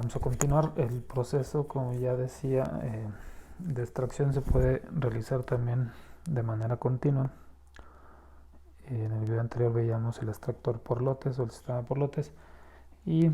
Vamos a continuar el proceso, como ya decía, de extracción se puede realizar también de manera continua. En el video anterior veíamos el extractor por lotes o el sistema por lotes, y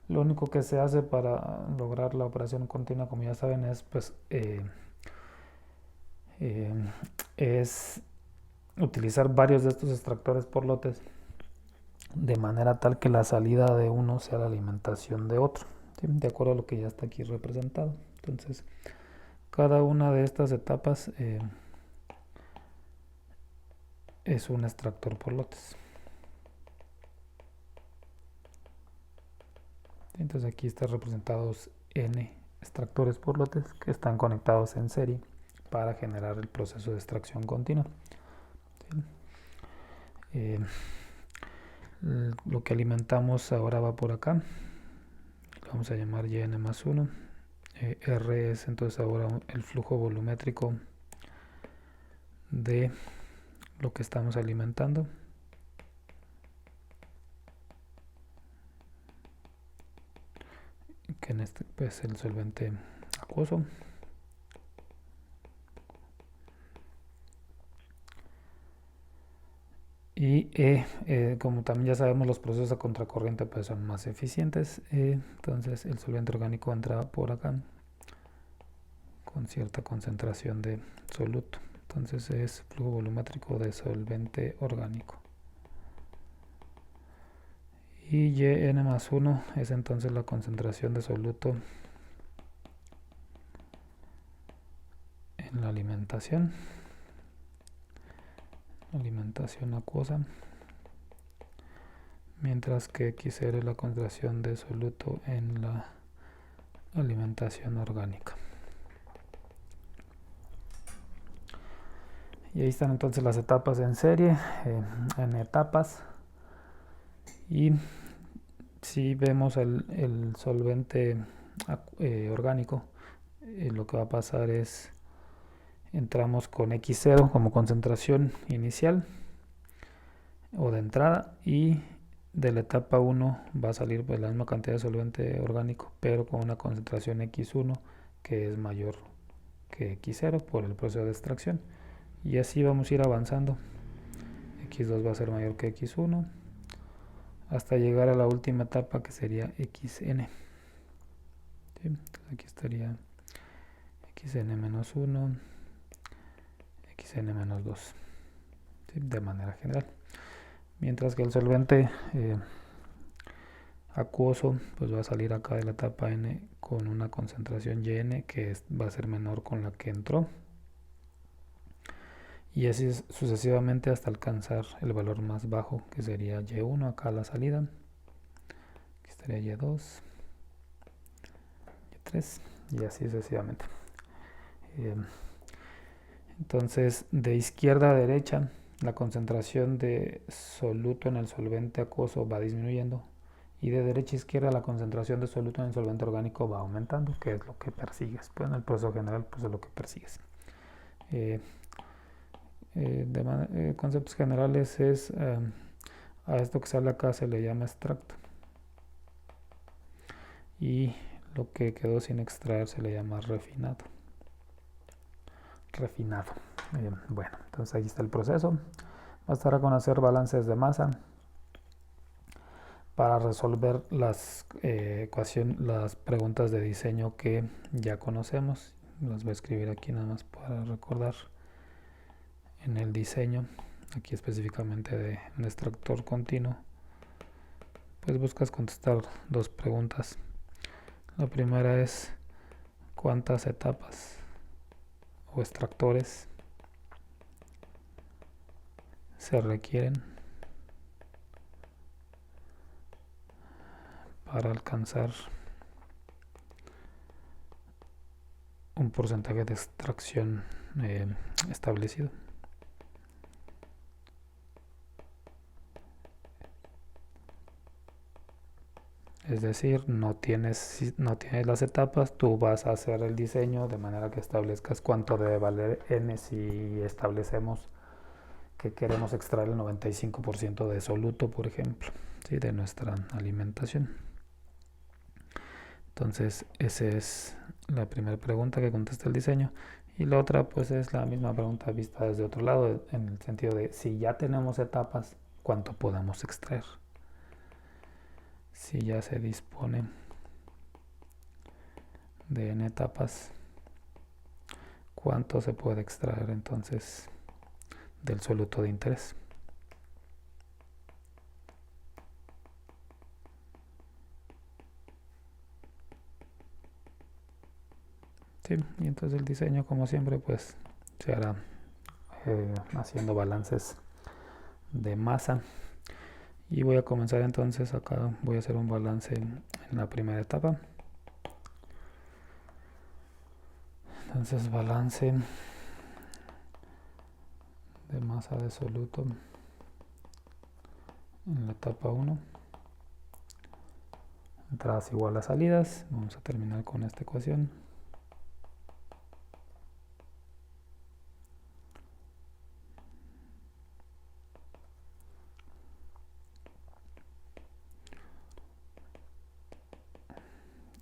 lo único que se hace para lograr la operación continua, como ya saben, es es utilizar varios de estos extractores por lotes de manera tal que la salida de uno sea la alimentación de otro, ¿sí? De acuerdo a lo que ya está aquí representado. Entonces, cada una de estas etapas es un extractor por lotes. Entonces aquí están representados n extractores por lotes que están conectados en serie para generar el proceso de extracción continua. ¿Sí? Lo que alimentamos ahora va por acá, lo vamos a llamar yn más 1. R es entonces ahora el flujo volumétrico de lo que estamos alimentando. Que en este pues el solvente acuoso. Y como también ya sabemos, los procesos a contracorriente pues son más eficientes. Entonces el solvente orgánico entra por acá con cierta concentración de soluto. Entonces es flujo volumétrico de solvente orgánico. Y yn más 1 es entonces la concentración de soluto en la alimentación acuosa, mientras que xr es la concentración de soluto en la alimentación orgánica. Y ahí están entonces las etapas en serie, en etapas. Y si vemos el solvente orgánico, lo que va a pasar es entramos con X0 como concentración inicial o de entrada, y de la etapa 1 va a salir pues la misma cantidad de solvente orgánico, pero con una concentración X1 que es mayor que X0 por el proceso de extracción, y así vamos a ir avanzando. X2 va a ser mayor que X1 hasta llegar a la última etapa, que sería XN. ¿Sí? Aquí estaría XN menos 1, XN menos 2, ¿sí? De manera general. Mientras que el solvente acuoso pues va a salir acá de la etapa N con una concentración YN que va a ser menor con la que entró, y así sucesivamente hasta alcanzar el valor más bajo, que sería Y1 acá a la salida. Aquí estaría Y2, Y3 y así sucesivamente. Entonces, de izquierda a derecha, la concentración de soluto en el solvente acuoso va disminuyendo, y de derecha a izquierda la concentración de soluto en el solvente orgánico va aumentando, que es lo que persigues. Pues en el proceso general pues es lo que persigues. Conceptos generales es a esto que sale acá se le llama extracto, y lo que quedó sin extraer se le llama refinado. Bueno, entonces ahí está el proceso. Bastará con hacer balances de masa para resolver las preguntas de diseño que ya conocemos. Las voy a escribir aquí nada más para recordar. En el diseño, aquí específicamente de un extractor continuo, pues buscas contestar dos preguntas. La primera es cuántas etapas o extractores se requieren para alcanzar un porcentaje de extracción establecido. Es decir, no tienes las etapas, tú vas a hacer el diseño de manera que establezcas cuánto debe valer N si establecemos que queremos extraer el 95% de soluto, por ejemplo, ¿sí? De nuestra alimentación. Entonces esa es la primera pregunta que contesta el diseño. Y la otra pues es la misma pregunta vista desde otro lado, en el sentido de si ya tenemos etapas, ¿cuánto podemos extraer? Si ya se dispone de n etapas, ¿cuánto se puede extraer entonces del soluto de interés? Sí, y entonces el diseño, como siempre, pues se hará haciendo balances de masa. Y voy a comenzar entonces acá, voy a hacer un balance en la primera etapa. Entonces balance de masa de soluto en la etapa 1. Entradas igual a salidas. Vamos a terminar con esta ecuación.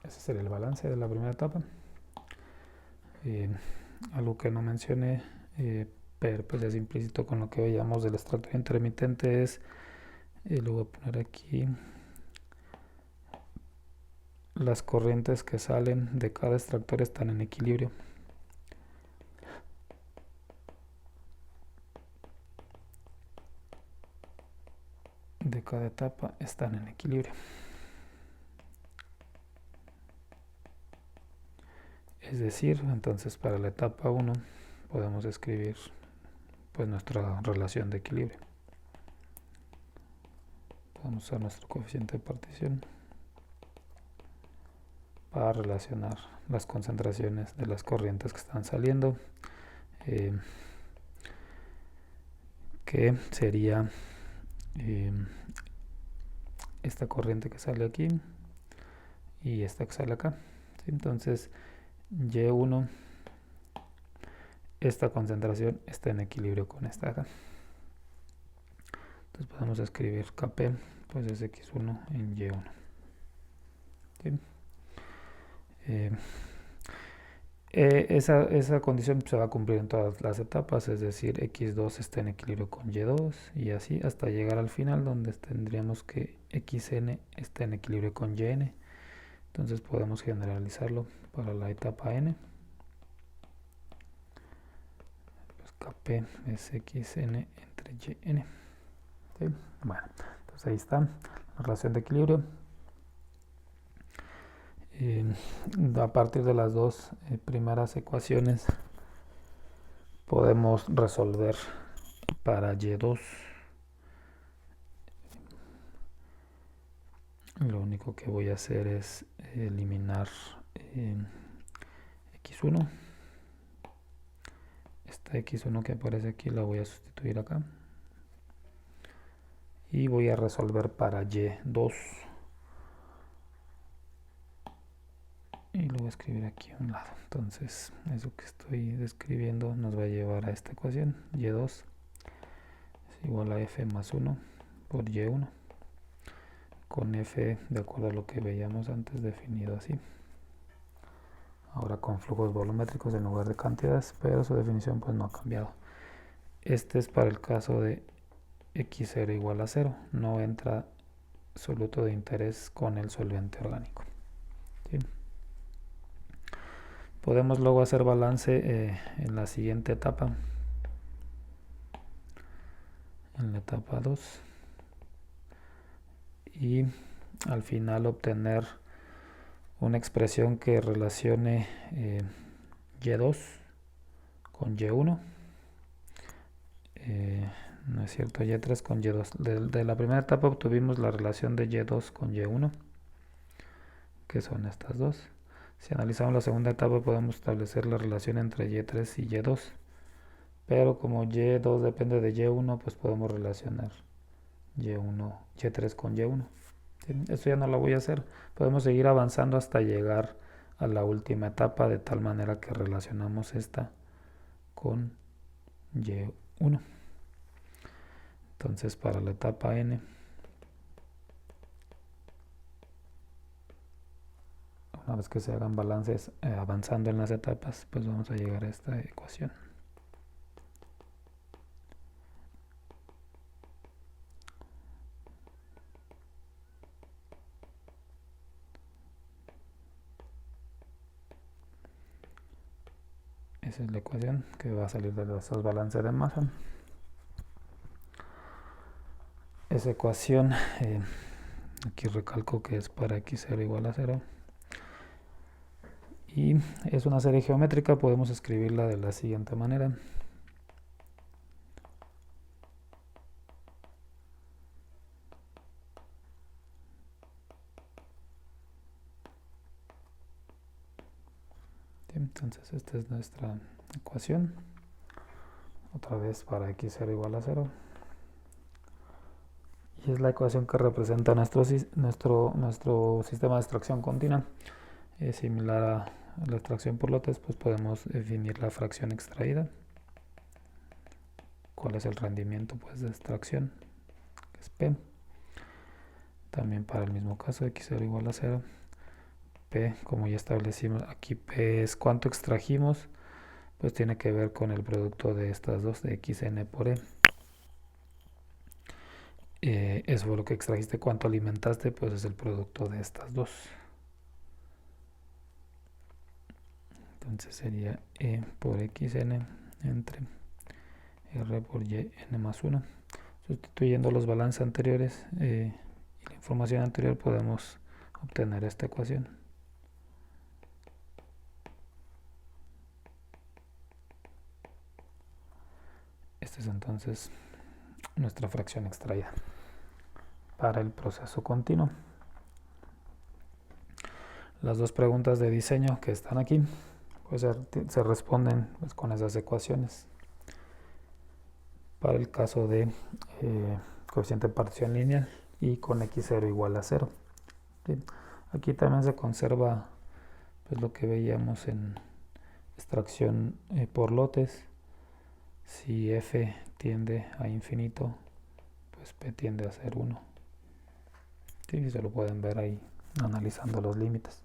Ese sería el balance de la primera etapa. Algo que no mencioné, pero pues es implícito con lo que veíamos del extractor intermitente, es, lo voy a poner aquí, las corrientes que salen de cada extractor están en equilibrio. De cada etapa están en equilibrio. Es decir, entonces para la etapa 1 podemos escribir pues nuestra relación de equilibrio. Podemos usar nuestro coeficiente de partición para relacionar las concentraciones de las corrientes que están saliendo, que sería esta corriente que sale aquí y esta que sale acá. ¿Sí? Entonces Y1, esta concentración está en equilibrio con esta acá. Entonces podemos escribir Kp pues es X1 en Y1. ¿Sí? Esa condición se va a cumplir en todas las etapas, es decir, X2 está en equilibrio con Y2 y así hasta llegar al final donde tendríamos que Xn está en equilibrio con Yn. Entonces podemos generalizarlo para la etapa n. Pues Kp es Xn entre Yn. ¿Sí? Bueno, entonces ahí está la relación de equilibrio. A partir de las dos primeras ecuaciones podemos resolver para Y2. Lo único que voy a hacer es eliminar X1. Esta X1 que aparece aquí la voy a sustituir acá. Y voy a resolver para Y2. Y lo voy a escribir aquí a un lado. Entonces, eso que estoy describiendo nos va a llevar a esta ecuación. Y2 es igual a F más 1 por Y1. Con F de acuerdo a lo que veíamos antes definido así. Ahora con flujos volumétricos en lugar de cantidades, pero su definición pues no ha cambiado. Este es para el caso de X0 igual a 0. No entra soluto de interés con el solvente orgánico. ¿Sí? Podemos luego hacer balance en la siguiente etapa. En la etapa 2. Y al final obtener una expresión que relacione Y2 con Y1. No es cierto, Y3 con Y2. De la primera etapa obtuvimos la relación de Y2 con Y1, que son estas dos. Si analizamos la segunda etapa podemos establecer la relación entre Y3 y Y2, pero como Y2 depende de Y1, pues podemos relacionar Y3 con Y1. ¿Sí? Esto ya no lo voy a hacer. Podemos seguir avanzando hasta llegar a la última etapa, de tal manera que relacionamos esta con Y1. Entonces para la etapa n, una vez que se hagan balances avanzando en las etapas, pues vamos a llegar a esta ecuación. Esa es la ecuación que va a salir de esos balances de masa. Esa ecuación, aquí recalco que es para x0 igual a 0. Y es una serie geométrica, podemos escribirla de la siguiente manera. Entonces esta es nuestra ecuación, otra vez para x0 igual a 0. Y es la ecuación que representa nuestro sistema de extracción continua. Es similar a la extracción por lotes, pues podemos definir la fracción extraída. ¿Cuál es el rendimiento pues, de extracción? Que es P. También para el mismo caso, x0 igual a 0. P, como ya establecimos, aquí P es cuánto extrajimos, pues tiene que ver con el producto de estas dos, de xn por E. Eso fue lo que extrajiste, cuánto alimentaste, pues es el producto de estas dos. Entonces sería E por xn entre R por y n más 1. Sustituyendo los balances anteriores y la información anterior podemos obtener esta ecuación. Esta es entonces nuestra fracción extraída para el proceso continuo. Las dos preguntas de diseño que están aquí pues se responden pues, con esas ecuaciones. Para el caso de coeficiente de partición lineal y con x0 igual a 0. ¿Sí? Aquí también se conserva pues, lo que veíamos en extracción por lotes. Si f tiende a infinito, pues p tiende a ser 1. ¿Sí? Se lo pueden ver ahí analizando los límites.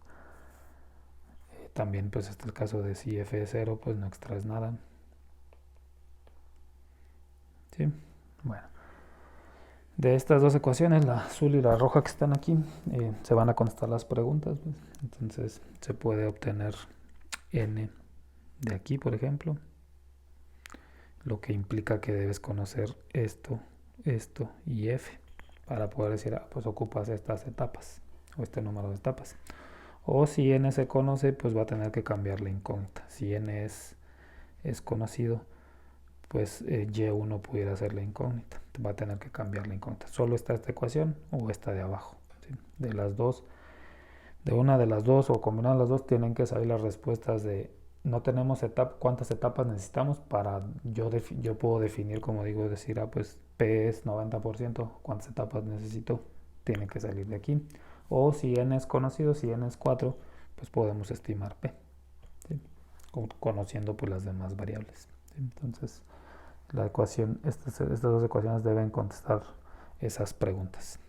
También pues este es el caso de si f es 0, pues no extraes nada. ¿Sí? Bueno. De estas dos ecuaciones, la azul y la roja que están aquí, se van a contestar las preguntas. Pues. Entonces se puede obtener n de aquí, por ejemplo, lo que implica que debes conocer esto, esto y f para poder decir, pues ocupas estas etapas o este número de etapas. O si n se conoce, pues va a tener que cambiar la incógnita. Si n es conocido, pues y1 pudiera ser la incógnita. Va a tener que cambiar la incógnita. Solo está esta ecuación o esta de abajo. ¿Sí? De las dos, de una de las dos o combinando las dos, tienen que salir las respuestas de no tenemos cuántas etapas necesitamos para yo puedo definir, como digo, decir, pues P es 90%, cuántas etapas necesito, tiene que salir de aquí. O si n es conocido, si n es 4, pues podemos estimar P, ¿sí? Conociendo pues las demás variables. ¿Sí? Entonces, la ecuación, estas dos ecuaciones deben contestar esas preguntas.